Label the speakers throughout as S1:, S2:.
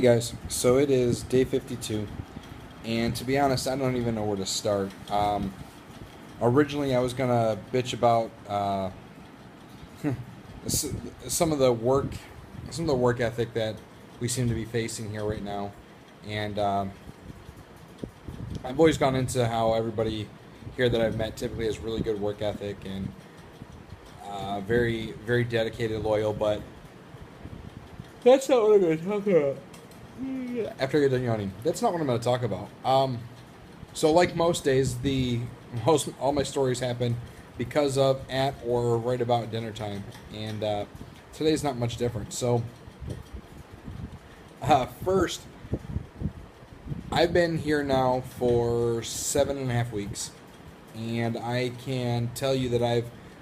S1: Hey guys, so it is day 52, and to be honest, I don't even know where to start. Originally, I was gonna bitch about some of the work, some of the work ethic that we seem to be facing here right now, and I've always gone into how everybody here that I've met typically has really good work ethic and very, very dedicated, loyal, but that's not what I'm going to talk about. After I get done yawning, that's not what I'm going to talk about. So like most days, the most all my stories happen because of at or right about dinner time, and today's not much different. So first, I've been here now for 7.5 weeks, and I can tell you that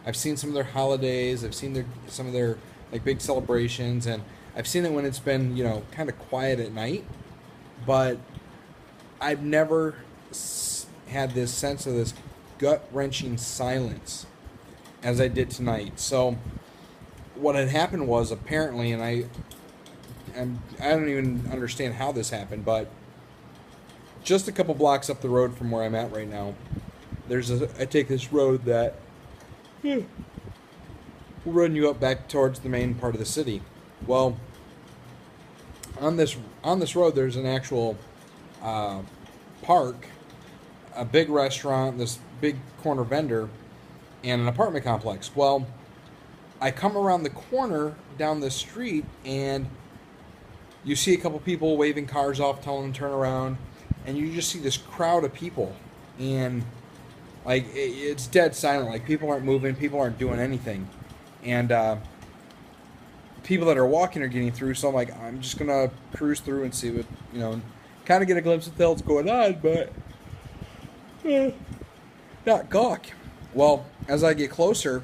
S1: I've seen some of their holidays. I've seen some of their like big celebrations, and I've seen it when it's been kind of quiet at night. But I've never had this sense of this gut wrenching silence as I did tonight. So what had happened was apparently, and I don't even understand how this happened, but just a couple blocks up the road from where I'm at right now, I take this road that will run you up back towards the main part of the city. Well, on this road, there's an actual park, a big restaurant, this big corner vendor, and an apartment complex. Well, I come around the corner down the street, and you see a couple people waving cars off, telling them to turn around, and you just see this crowd of people, and like it's dead silent. Like people aren't moving, people aren't doing anything, and people that are walking are getting through. So I'm like, I'm just gonna cruise through and see what kind of get a glimpse of what's going on, but not gawk. Well, as I get closer,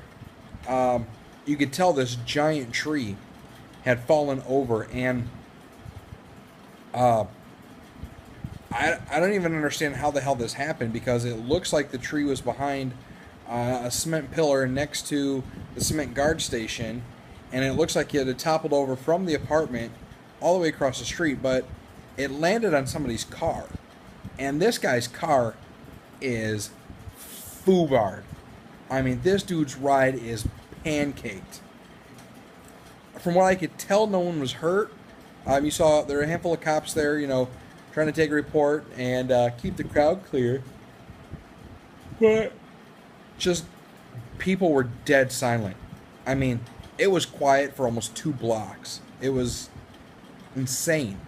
S1: you could tell this giant tree had fallen over, and I don't even understand how the hell this happened, because it looks like the tree was behind a cement pillar next to the cement guard station, and it looks like it had toppled over from the apartment all the way across the street, but it landed on somebody's car. And this guy's car is foobarred. I mean, this dude's ride is pancaked. From what I could tell, no one was hurt. You saw there were a handful of cops there, trying to take a report and keep the crowd clear. But just people were dead silent. I mean, it was quiet for almost 2 blocks. It was insane.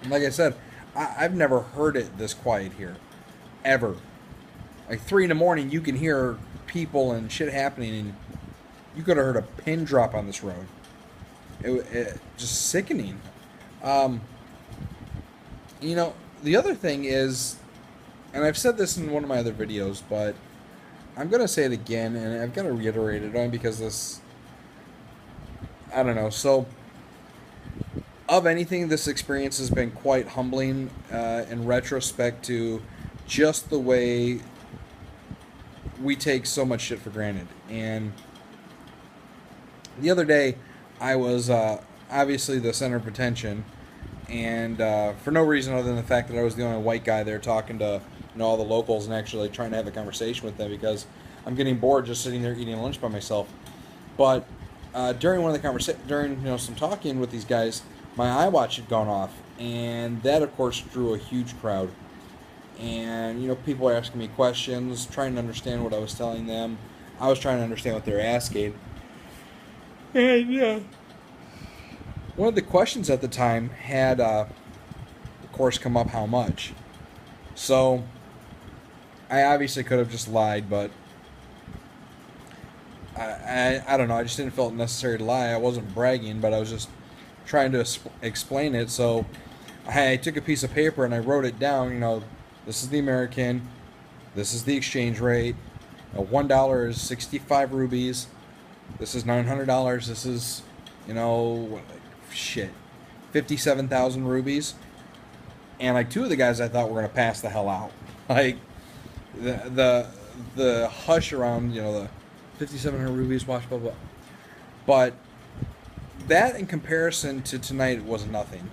S1: And like I said, I've never heard it this quiet here, ever. Like 3 in the morning, you can hear people and shit happening, and you could have heard a pin drop on this road. It just sickening. The other thing is, and I've said this in one of my other videos, but I'm going to say it again, and I've got to reiterate it only because this, I don't know. So, of anything, this experience has been quite humbling in retrospect to just the way we take so much shit for granted. And the other day, I was obviously the center of attention, and for no reason other than the fact that I was the only white guy there talking to all the locals and actually trying to have a conversation with them, because I'm getting bored just sitting there eating lunch by myself. But during one of the during some talking with these guys, my iWatch had gone off, and that of course drew a huge crowd. And people were asking me questions, trying to understand what I was telling them. I was trying to understand what they were asking. And one of the questions at the time had, of course, come up how much. So I obviously could have just lied, but I don't know. I just didn't feel it necessary to lie. I wasn't bragging, but I was just trying to explain it. So I took a piece of paper and I wrote it down. This is the American. This is the exchange rate. $1 is 65 rubies. This is $900. This is, shit, 57,000 rubies. And like 2 of the guys I thought were gonna pass the hell out. Like the hush around, the 5,700 rubies, watch, blah blah. But that in comparison to tonight was nothing.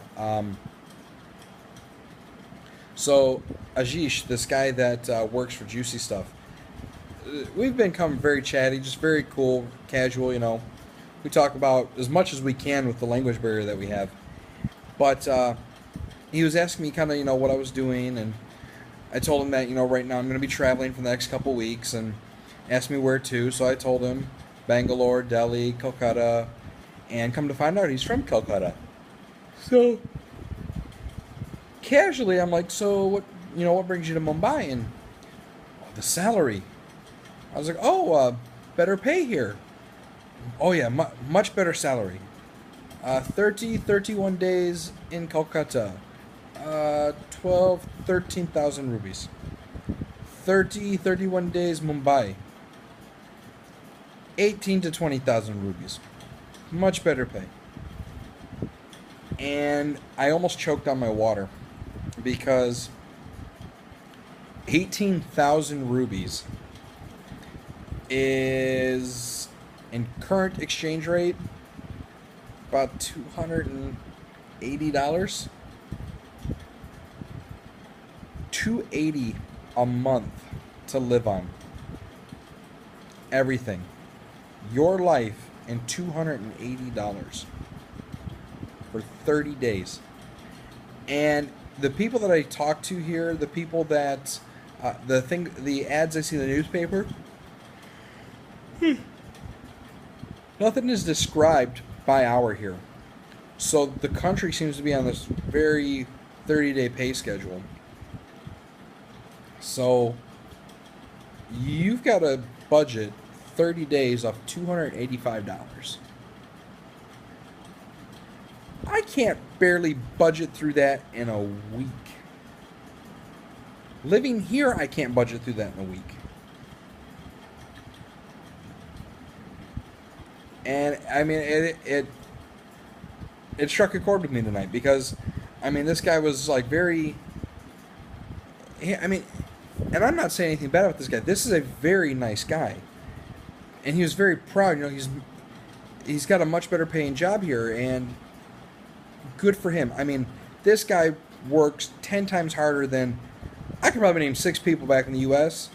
S1: So Ajish, this guy that works for Juicy Stuff, we've become very chatty, just very cool, casual. You know, we talk about as much as we can with the language barrier that we have. But he was asking me kind of, you know, what I was doing, and I told him that, you know, right now I'm going to be traveling for the next couple weeks, and asked me where to. So I told him Bangalore, Delhi, Kolkata, and come to find out he's from Calcutta. So casually, I'm like, so what, you know, what brings you to Mumbai? And oh, the salary. I was like, oh, better pay here. Oh yeah, much better salary. 31 days in Kolkata. 13,000 rupees. 31 days Mumbai. 18 to 20,000 rupees. Much better pay. And I almost choked on my water because 18,000 rupees is, in current exchange rate, about $280. $280 a month to live on. Everything. Your life and $280 for 30 days. And the people that I talk to here, the people that the ads I see in the newspaper, nothing is described by hour here. So the country seems to be on this very 30-day pay schedule. So you've got to budget 30 days of $285. I can't barely budget through that in a week. Living here, I can't budget through that in a week. And I mean, it struck a chord with me tonight because, I mean, this guy was like very. I mean, and I'm not saying anything bad about this guy. This is a very nice guy, and he was very proud. You know, he's got a much better paying job here, and good for him. I mean, this guy works 10 times harder than I could probably name 6 people back in the U.S.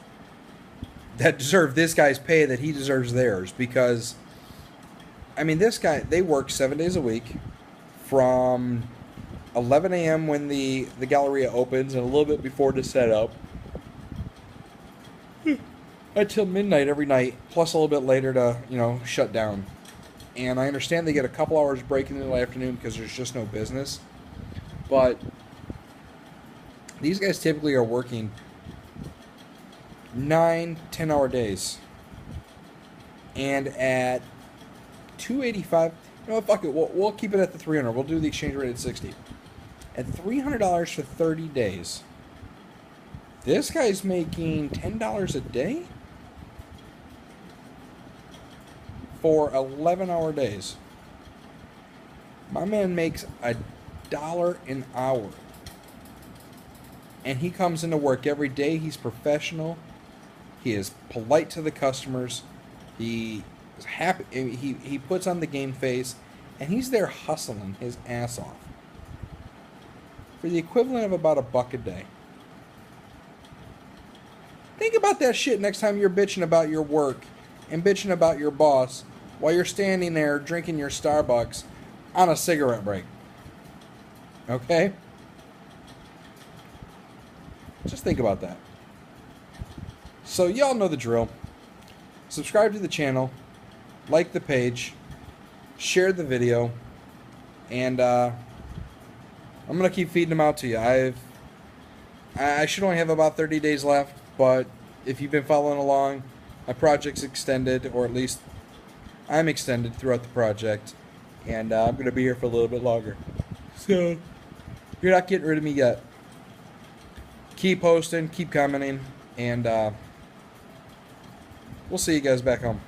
S1: that deserve this guy's pay that he deserves theirs because. I mean, this guy, they work 7 days a week from 11 a.m. when the Galleria opens and a little bit before to set up until midnight every night, plus a little bit later to, you know, shut down. And I understand they get a couple hours break in the afternoon because there's just no business. But these guys typically are working 9, 10-hour days. And at $285. You know, fuck it. We'll keep it at the $300. We'll do the exchange rate at $60. At $300 for 30 days, this guy's making $10 a day for 11-hour days. My man makes $1 an hour, and he comes into work every day. He's professional. He is polite to the customers. He is happy. He puts on the game face, and he's there hustling his ass off for the equivalent of about $1 a day. Think about that shit next time you're bitching about your work and bitching about your boss while you're standing there drinking your Starbucks on a cigarette break. Okay? Just think about that. So y'all know the drill. Subscribe to the channel. Like the page, share the video, and I'm gonna keep feeding them out to you. I should only have about 30 days left, but if you've been following along, my project's extended, or at least I'm extended throughout the project, and I'm gonna be here for a little bit longer. So you're not getting rid of me yet. Keep posting, keep commenting, and we'll see you guys back home.